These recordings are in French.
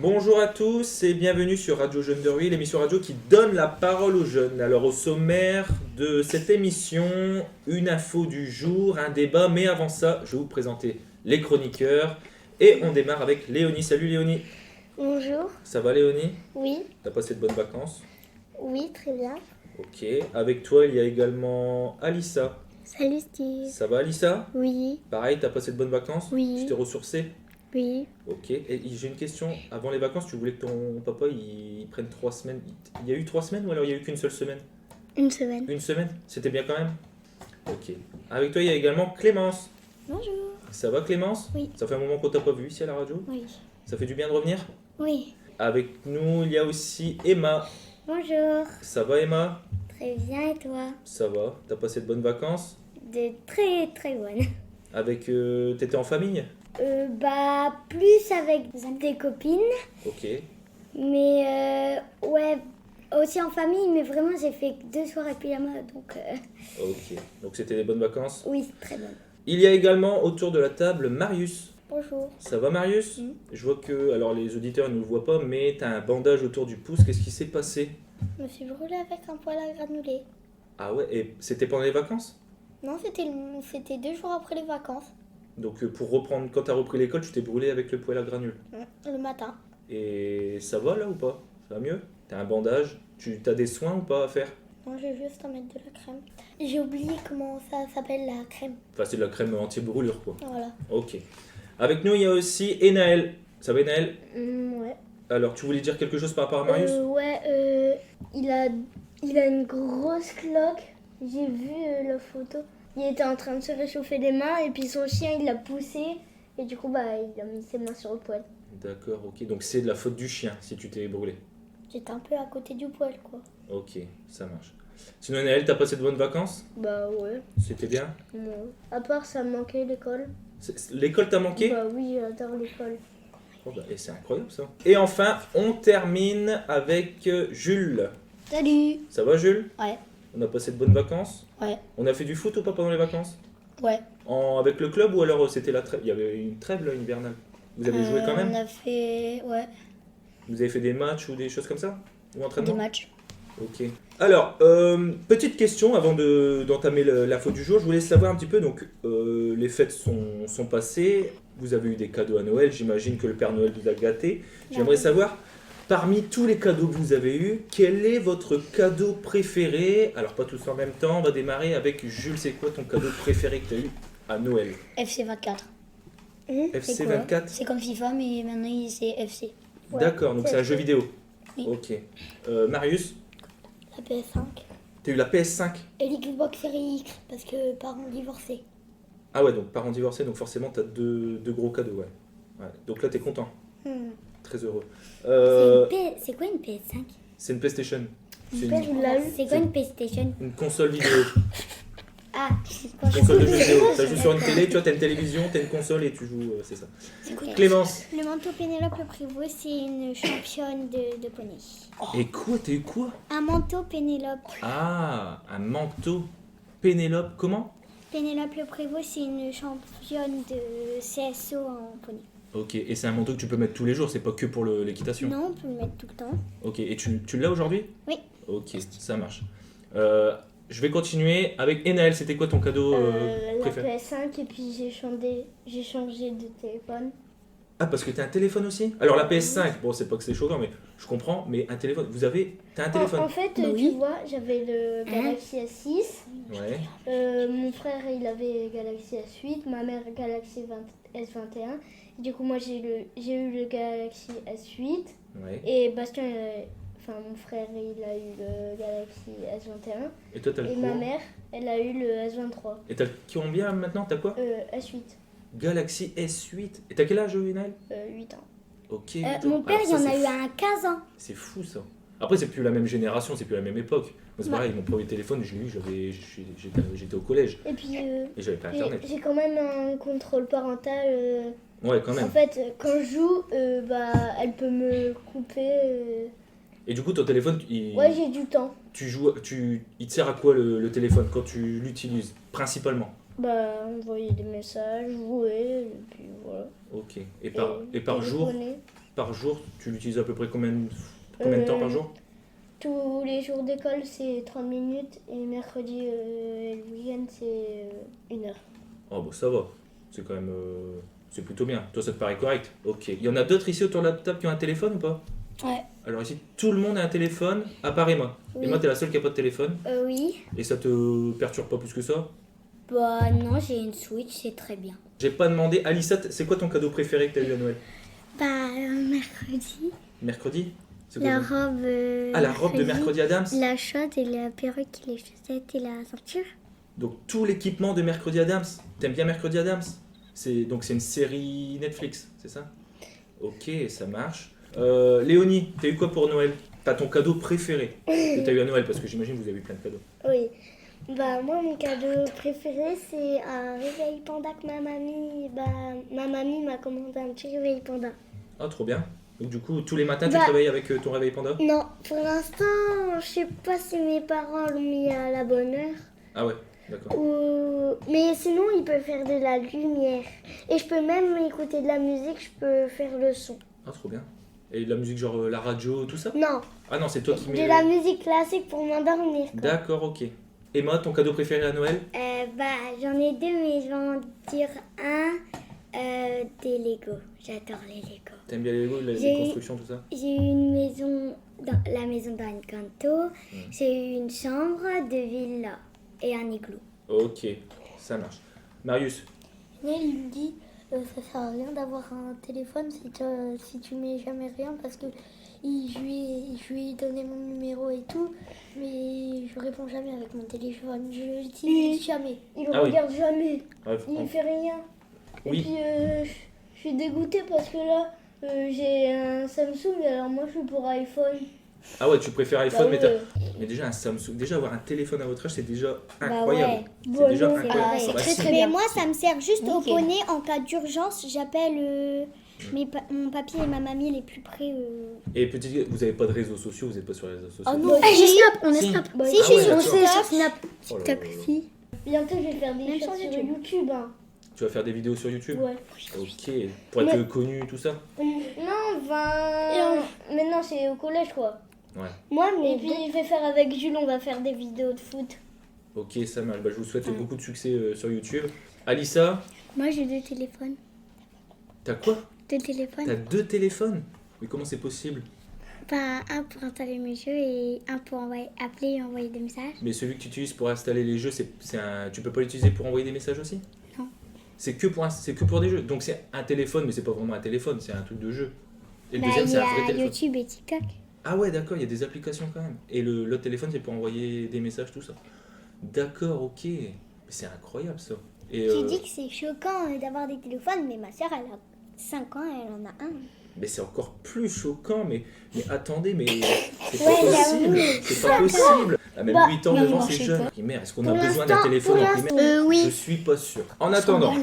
Bonjour à tous et bienvenue sur Radio Jeunes de Rue, l'émission radio qui donne la parole aux jeunes. Alors au sommaire de cette émission, une info du jour, un débat, mais avant ça, je vais vous présenter les chroniqueurs et on démarre avec Léonie. Salut Léonie. Bonjour. Ça va Léonie? Oui. T'as passé de bonnes vacances? Oui, très bien. Ok. Avec toi, il y a également Alissa. Salut Steve. Ça va Alissa? Oui. Pareil, t'as passé de bonnes vacances? Oui. Tu t'es ressourcée? Oui. Ok, et j'ai une question. Avant les vacances, tu voulais que ton papa il prenne 3 semaines. Il y a eu 3 semaines ou alors il y a eu qu'une seule semaine? Une semaine. Une semaine? C'était bien quand même? Ok. Avec toi, il y a également Clémence. Bonjour. Ça va Clémence? Oui. Ça fait un moment qu'on t'a pas vu ici à la radio? Oui. Ça fait du bien de revenir? Oui. Avec nous, il y a aussi Emma. Bonjour. Ça va Emma? Très bien et toi? Ça va. T'as passé de bonnes vacances? De très très bonnes. Avec... T'étais en famille? Plus avec des copines, Ok. mais ouais, aussi en famille, mais vraiment j'ai fait 2 soirées pyjama, donc Ok. Donc c'était des bonnes vacances? oui, très bonne. Il y a également autour de la table Marius. Bonjour. Ça va Marius? Mm. Je vois que, alors les auditeurs ne nous voient pas, mais tu as un bandage autour du pouce. Qu'est-ce qui s'est passé? Je me suis brûlée avec un poêle à granulés. Ah ouais, et c'était pendant les vacances? Non, c'était 2 jours après les vacances, Donc pour reprendre, quand tu as repris l'école, tu t'es brûlé avec le poêle à granules. le matin. Et ça va là ou pas? Ça va mieux? Tu as un bandage? Tu as des soins ou pas à faire? Non, je vais juste en mettre de la crème. J'ai oublié comment ça s'appelle la crème. Enfin c'est de la crème anti-brûlure quoi. Voilà. Ok. Avec nous il y a aussi Enaël. Ça va Enaël? Ouais. Alors tu voulais dire quelque chose par rapport à Marius? Il a une grosse cloque. J'ai vu la photo. Il était en train de se réchauffer les mains et puis son chien il l'a poussé et du coup il a mis ses mains sur le poêle. D'accord, ok. Donc c'est de la faute du chien si tu t'es brûlé. J'étais un peu à côté du poêle quoi. Ok, ça marche. Sinon Enaël, t'as passé de bonnes vacances? Bah ouais. C'était bien? À part ça me manquait l'école. L'école t'a manqué? Bah oui, j'adore l'école. Oh bah, et c'est incroyable ça. Et enfin, on termine avec Jules. Salut. Ça va Jules? Ouais. On a passé de bonnes vacances? Ouais. On a fait du foot ou pas pendant les vacances? Ouais. Avec le club ou alors c'était la trêve? Il y avait une trêve là, hivernale. Vous avez joué quand même? On a fait Vous avez fait des matchs ou des choses comme ça? Ou entraînement? des matchs. Ok. Alors, petite question avant d'entamer l'info du jour. Je voulais savoir un petit peu, donc les fêtes sont passées, vous avez eu des cadeaux à Noël, j'imagine que le Père Noël vous a gâté. J'aimerais savoir, parmi tous les cadeaux que vous avez eus, quel est votre cadeau préféré? Alors pas tous en même temps, on va démarrer avec Jules, c'est quoi ton cadeau préféré que tu as eu à Noël? FC24. FC 24? C'est comme FIFA, mais maintenant c'est FC. D'accord, donc c'est un jeu vidéo. Oui. Ok. Marius, La PS5. t'as eu la PS5? Et l'Xbox Series X, parce que parents divorcés. Ah ouais, donc parents divorcés, donc forcément t'as deux gros cadeaux, ouais. Donc là t'es content, très heureux. C'est quoi une PS5? C'est une PlayStation. C'est C'est quoi une PlayStation? une console vidéo, Ah, une console de jeux vidéo. Ça joue sur une télé, tu vois, t'as une télévision, t'as une console et tu joues, c'est ça. Clémence. Le manteau Pénélope Le Prévost, c'est une championne de poney. Et quoi, t'as eu quoi? Un manteau Pénélope. Ah, un manteau Pénélope, comment? Pénélope Le Prévost, c'est une championne de CSO en poney. Ok, et c'est un manteau que tu peux mettre tous les jours, c'est pas que pour l'équitation? Non, on peut le mettre tout le temps. Ok, et tu l'as aujourd'hui? Oui. Ok, ça marche. Je vais continuer avec Enaël, c'était quoi ton cadeau La préféré? PS5 et puis j'ai changé de téléphone. Ah, parce que t'as un téléphone aussi? Alors la PS5, bon c'est pas que c'est choquant, mais je comprends, mais un téléphone, t'as un téléphone? En fait, tu vois, j'avais le Galaxy S6. Ouais. Mon frère, il avait Galaxy S8, ma mère Galaxy S21. Et du coup, moi, j'ai eu le Galaxy S8. Ouais. Et Bastien, mon frère, il a eu le Galaxy S21. Et toi t'as le Et quoi? ma mère, elle a eu le S23. Et t'as combien maintenant? T'as quoi? S8, Galaxy S8. Et t'as quel âge, Enaël? 8 ans. Ok. Mon père, Alors il ça, en a c'est eu un 15 ans. C'est fou ça. Après c'est plus la même génération, c'est plus la même époque. Moi c'est pareil, mon premier téléphone, je l'ai eu, j'étais au collège. Et puis, Et j'avais pas internet. j'ai quand même un contrôle parental. Ouais, quand même. En fait, quand je joue, elle peut me couper. Et du coup ton téléphone, Ouais, j'ai du temps. tu joues, il te sert à quoi le téléphone quand tu l'utilises principalement? Envoyer des messages, jouer, et puis voilà. Ok. Et par jour, téléphoner. par jour, tu l'utilises à peu près combien de temps par jour? Tous les jours d'école, c'est 30 minutes. Et mercredi et le week-end, c'est 1 heure. Oh bah ça va, c'est quand même... c'est plutôt bien. Toi, ça te paraît correct? Ok. Il y en a d'autres ici autour de la table qui ont un téléphone ou pas? Ouais. Alors ici, tout le monde a un téléphone, à part Emma. Oui. Emma, t'es la seule qui a pas de téléphone. Oui. Et ça te perturbe pas plus que ça? Bah non, j'ai une Switch, c'est très bien. J'ai pas demandé. Alissa, c'est quoi ton cadeau préféré que t'as eu à Noël? Mercredi. Mercredi? C'est La quoi? robe. Ah, la robe de Mercredi Adams? La chaude et la perruque, les chaussettes et la ceinture. Donc tout l'équipement de Mercredi Adams. T'aimes bien Mercredi Adams? Donc c'est une série Netflix, c'est ça? Ok, ça marche. Léonie, t'as eu quoi pour Noël? T'as ton cadeau préféré que t'as eu à Noël, parce que j'imagine que vous avez eu plein de cadeaux. Oui. Bah moi mon cadeau préféré c'est un réveil panda que ma mamie m'a commandé un petit réveil panda. Ah, trop bien. Donc du coup, tous les matins, tu Bah, te réveilles avec ton réveil panda? Non, pour l'instant je sais pas si mes parents l'ont mis à la bonne heure. Ah ouais, d'accord. Mais sinon il peut faire de la lumière. Et je peux même écouter de la musique, je peux faire le son. Ah, trop bien. Et de la musique genre la radio, tout ça? Non, Ah non, c'est toi qui de mets... la musique classique pour m'endormir. quoi. D'accord, ok. Emma, ton cadeau préféré à Noël? J'en ai deux mais je vais en dire un. Des Lego. J'adore les Lego. T'aimes bien les Lego, les constructions, tout ça? J'ai eu une maison, la maison d'Encanto. J'ai eu une chambre de villa et un igloo. Ok, ça marche. Marius? Il lui dit ça sert à rien d'avoir un téléphone si tu mets jamais rien parce que je lui ai donné mon numéro et tout, mais je réponds jamais avec mon téléphone. Je l'utilise jamais. Il regarde jamais. Ouais, Il fait rien. Oui. Et puis je suis dégoûtée parce que là j'ai un Samsung alors moi je suis pour iPhone. Ah ouais, tu préfères iPhone, Bah mais déjà un Samsung, déjà avoir un téléphone à votre âge, c'est déjà incroyable. ouais. C'est déjà non, incroyable. c'est Bah, très, si. très Mais moi, ça me sert juste au Nickel. poney en cas d'urgence. J'appelle mon papy et ma mamie les plus près. Et petit, vous avez pas de réseaux sociaux, vous êtes pas sur les réseaux sociaux? Ah non, J'ai Snap, on est Si. Snap. Bah, Si, Ah je suis ouais, sur d'accord. Snap. Oh là TikTok là là. aussi. bientôt je vais faire des Même choses sur sur YouTube. YouTube. Hein. Tu vas faire des vidéos sur YouTube? Ouais. Ok, pour être connu, tout ça? Non, maintenant c'est au collège quoi. Ouais. Moi, mais puis je vais faire avec Jules, on va faire des vidéos de foot. Ok, ça marche. Bah, je vous souhaite beaucoup de succès sur YouTube. Alissa, Moi, j'ai 2 téléphones. t'as quoi? 2 téléphones. T'as 2 téléphones? Mais comment c'est possible? Pas un pour installer mes jeux et un pour appeler et envoyer des messages. Mais celui que tu utilises pour installer les jeux, tu peux pas l'utiliser pour envoyer des messages aussi? Non. C'est que pour des jeux. Donc c'est un téléphone, mais c'est pas vraiment un téléphone, c'est un truc de jeu. Et le Bah, deuxième, il y c'est un vrai a téléphone. YouTube et TikTok. Ah ouais, d'accord, il y a des applications quand même. Et l'autre téléphone, c'est pour envoyer des messages, tout ça. D'accord, ok. Mais c'est incroyable ça. Et, Tu dis que c'est choquant d'avoir des téléphones, mais ma soeur, elle a 5 ans et elle en a un. mais c'est encore plus choquant, mais attendez, mais c'est Ouais, pas possible. C'est pas possible. Ah, même 8 ans, 9 ans, c'est jeune. Primaire, est-ce qu'on a besoin d'un téléphone en primaire? Oui. Je suis pas sûr. En attendant,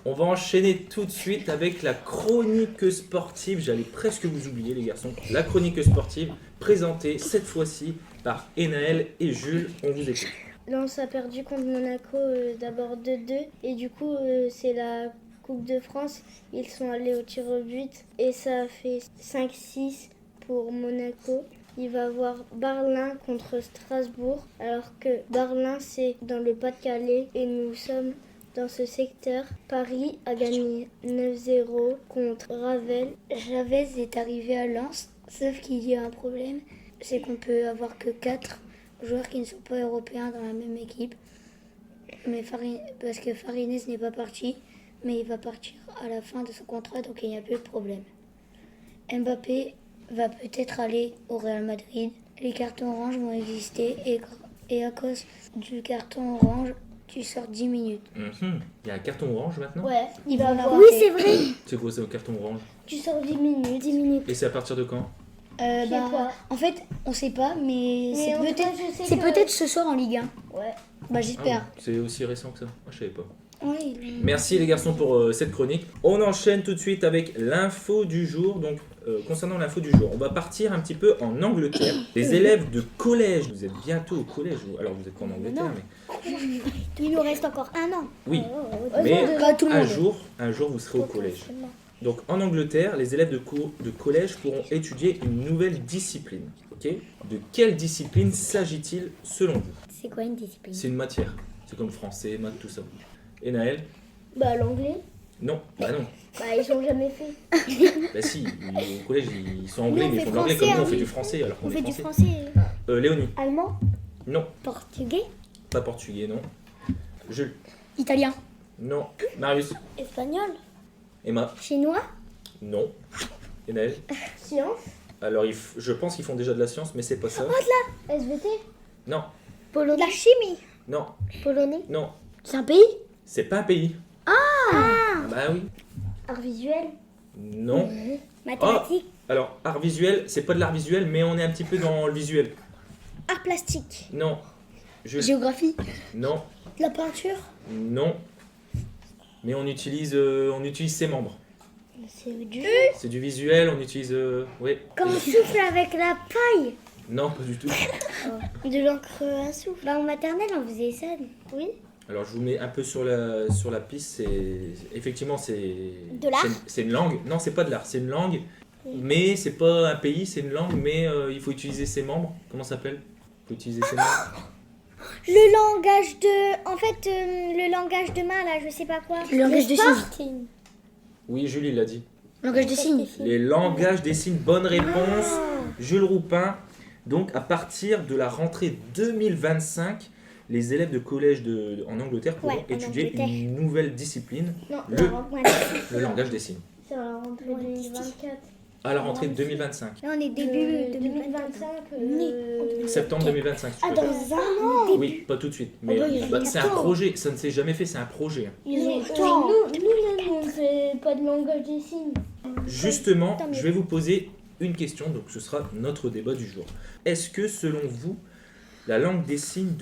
on va enchaîner tout de suite avec la chronique sportive. J'allais presque vous oublier, les garçons. La chronique sportive, présentée cette fois-ci par Enaël et Jules. On vous écoute. Lens a perdu contre Monaco d'abord 2-2 et du coup c'est la Coupe de France. Ils sont allés au tir au but et ça a fait 5-6 pour Monaco. Il va avoir Berlin contre Strasbourg alors que Berlin c'est dans le Pas-de-Calais et nous sommes dans ce secteur. Paris a gagné 9-0 contre Ravel. Chavez est arrivé à Lens, sauf qu'il y a un problème, c'est qu'on peut avoir que 4 joueurs qui ne sont pas européens dans la même équipe. Mais parce que Farines n'est pas parti, mais il va partir à la fin de son contrat, donc il n'y a plus de problème. Mbappé va peut-être aller au Real Madrid. Les cartons orange vont exister et à cause du carton orange, tu sors 10 minutes. Il y a un carton orange maintenant? Ouais, il va avoir. Oui, c'est vrai. C'est quoi, c'est un carton orange? Tu sors 10 minutes. 10 minutes. Et c'est à partir de quand? sais pas. En fait, on sait pas, mais Mais en tout cas, je sais c'est que- peut-être ce soir en Ligue 1. Ouais. Bah, Ah j'espère. ouais, c'est aussi récent que ça? Moi, je savais pas. Oui. Merci les garçons pour cette chronique. On enchaîne tout de suite avec l'info du jour. Donc, concernant l'info du jour, on va partir un petit peu en Angleterre. Les élèves de collège, vous êtes bientôt au collège. Alors, vous êtes pas en Angleterre, mais Il nous reste encore un an. oui. Oh, Mais Pas tout le monde. un jour, vous serez au collège. Donc en Angleterre, les élèves de collège pourront étudier une nouvelle discipline. Ok. De quelle discipline s'agit-il selon vous? C'est quoi une discipline? C'est une matière. C'est comme français, maths, tout ça. Et Naël? Bah l'anglais. Non. Bah non. Bah ils ont jamais fait. Bah si, au collège, ils sont anglais, Nous, on mais ils fait font de l'anglais français, comme nous, on hein. fait du français alors qu'on On est fait du français. français. Léonie? Allemand. Non. Portugais? Pas portugais, non. Jules? Italien? Non. Marius? Espagnol? Emma? Chinois? Non. Et Naël? Science. Alors, je pense qu'ils font déjà de la science, mais c'est pas ça. SVT. Non. Polonais. La chimie? Non. Polonais. Non. C'est un pays? C'est pas un pays. Ah bah oui. Art visuel. Non. Mathématiques? Alors, art visuel, c'est pas de l'art visuel, mais on est un petit peu dans le visuel. Art plastique? Non. Jules? Géographie? Non. De la peinture? Non. Mais on utilise ses membres. C'est du. C'est du visuel, on utilise... oui. Quand on souffle avec la paille? Non, pas du tout. De l'encre à souffle? Bah, en maternelle, on faisait ça. Oui. Alors, je vous mets un peu sur la piste. Effectivement, c'est... De l'art? C'est une langue. Non, c'est pas de l'art, c'est une langue. Mais c'est pas un pays, c'est une langue, mais il faut utiliser ses membres. Comment ça s'appelle? Il faut utiliser ses membres. Le langage de... En fait, le langage de main, là, je sais pas quoi. Le langage de signes. Oui, Julie l'a dit. Langage des signes. Les langages des signes, bonne réponse. Jules Roupin. Donc, à partir de la rentrée 2025, les élèves de collège en Angleterre pourront Ouais, en étudier Angleterre. une nouvelle discipline, Non. le langage des signes. C'est la rentrée 2024. À la rentrée 2025. Là, on est début 2025. Septembre 2025. si tu Ah, préfères. dans un an? Oui, pas tout de suite. Mais bah, il y a c'est un projet. Ça ne s'est jamais fait, c'est un projet. Ils ont Attends. nous, on fait pas de langage des signes. Justement, Tant mieux. je vais vous poser une question, donc ce sera notre débat du jour. Est-ce que selon vous, la langue des signes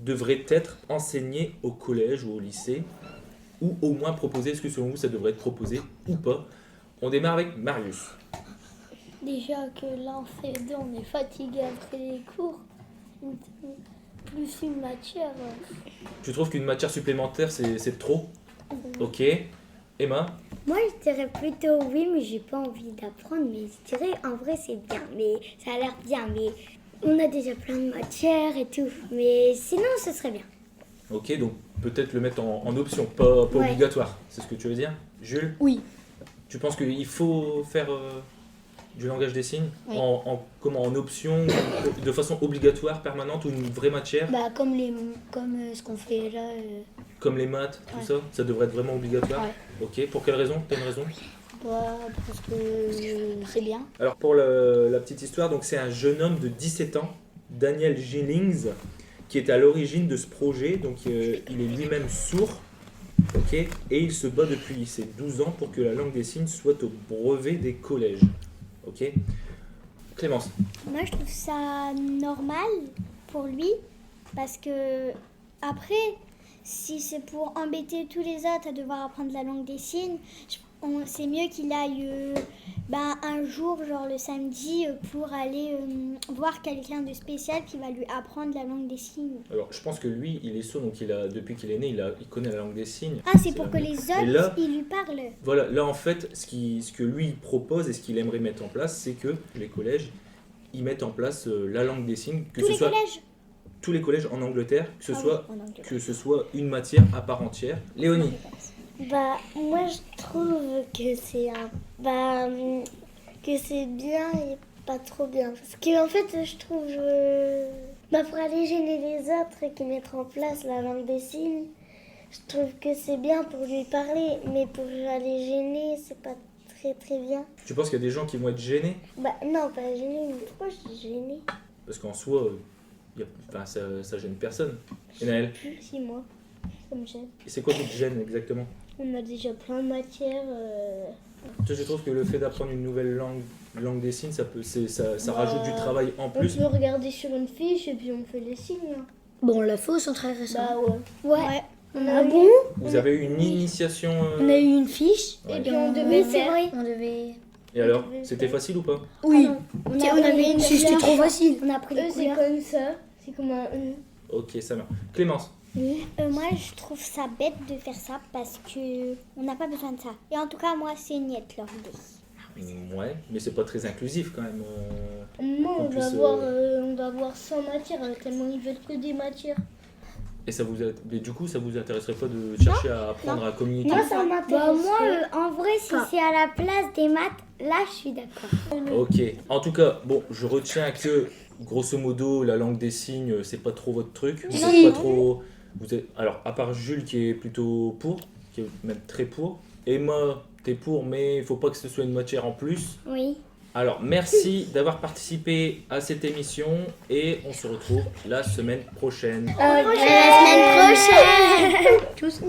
devrait être enseignée au collège ou au lycée, ou au moins proposée? Est-ce que selon vous, ça devrait être proposé ou pas? On démarre avec Marius. Déjà que là, en CE2, on est fatigué après les cours. Plus une matière. Tu trouves qu'une matière supplémentaire, c'est trop? Ok. Emma? Moi, je dirais plutôt oui, mais j'ai pas envie d'apprendre. Mais je dirais en vrai, c'est bien. Mais ça a l'air bien. Mais on a déjà plein de matières et tout. Mais sinon, ce serait bien. Ok, donc peut-être le mettre en option, pas Ouais. obligatoire. C'est ce que tu veux dire? Jules? Oui. Tu penses qu'il faut faire du langage des signes Oui. comment, en option, de façon obligatoire, permanente, ou une vraie matière, Bah comme ce qu'on fait là. comme les maths, tout Ouais. ça? Ça devrait être vraiment obligatoire? Ouais. Ok, pour quelle raison? T'as une raison? Bah, parce que c'est bien. Alors pour la petite histoire, donc c'est un jeune homme de 17 ans, Daniel Gillings, qui est à l'origine de ce projet. Donc il est lui-même sourd, ok, et il se bat depuis ses 12 ans pour que la langue des signes soit au brevet des collèges. Ok. Clémence. Moi, je trouve ça normal pour lui. Parce que après, si c'est pour embêter tous les autres à devoir apprendre la langue des signes, c'est mieux qu'il aille un jour, genre le samedi, pour aller voir quelqu'un de spécial qui va lui apprendre la langue des signes. Alors je pense que lui, il est sourd, donc depuis qu'il est né, il connaît la langue des signes. Ah, c'est pour que les autres, Et là- ils lui parlent. Voilà, là en fait, ce que lui propose et ce qu'il aimerait mettre en place, c'est que les collèges, ils mettent en place la langue des signes, que Tous ce les soit collèges. tous les collèges en Angleterre, que Ah ce soit une matière à part entière. Léonie. Bah, moi je trouve que c'est que c'est bien et pas trop bien. Parce que en fait, je trouve pour aller gêner les autres et qui mettent en place la langue des signes, je trouve que c'est bien pour lui parler, mais pour aller gêner, c'est pas très très bien. Tu penses qu'il y a des gens qui vont être gênés? Bah non, pas gêner, mais pourquoi je dis gêner? Parce qu'en soi, ça gêne personne. Et Naël, Si moi, ça me gêne. et c'est quoi qui te gêne exactement? On a déjà plein de matières. Toi, je trouve que le fait d'apprendre une nouvelle langue des signes, ça rajoute du travail en On plus. peut regarder sur une fiche et puis on fait les signes. Hein. Bon, la fausse, on très récent. Bah ouais. Ouais. Ah bon? Vous avez eu une initiation On a eu une fiche. Ouais. Et puis on devait faire. On devait. Et alors, c'était facile ou pas? Oui. On On avait une fiche, c'était trop facile. On a pris Eux les c'est couleurs. comme ça. C'est comme un E. Ok, ça marche. Clémence. Moi, je trouve ça bête de faire ça parce que on n'a pas besoin de ça. Et en tout cas, moi, c'est niet leur idée. Ouais, mais c'est pas très inclusif quand même. Moi, En on plus, va avoir 100 matières, tellement ils veulent que des matières. Et mais du coup, ça vous intéresserait pas de chercher à apprendre à communiquer? Moi, ça m'intéresse. Bah, moi, en vrai, si c'est à la place des maths, là, je suis d'accord. Ok. En tout cas, bon, je retiens que grosso modo, la langue des signes, c'est pas trop votre truc. Vous êtes pas trop. Alors, à part Jules qui est plutôt pour, qui est même très pour. Emma, t'es pour, mais il faut pas que ce soit une matière en plus. Oui. Alors, merci d'avoir participé à cette émission et on se retrouve la semaine prochaine. À la semaine prochaine. Tchuss.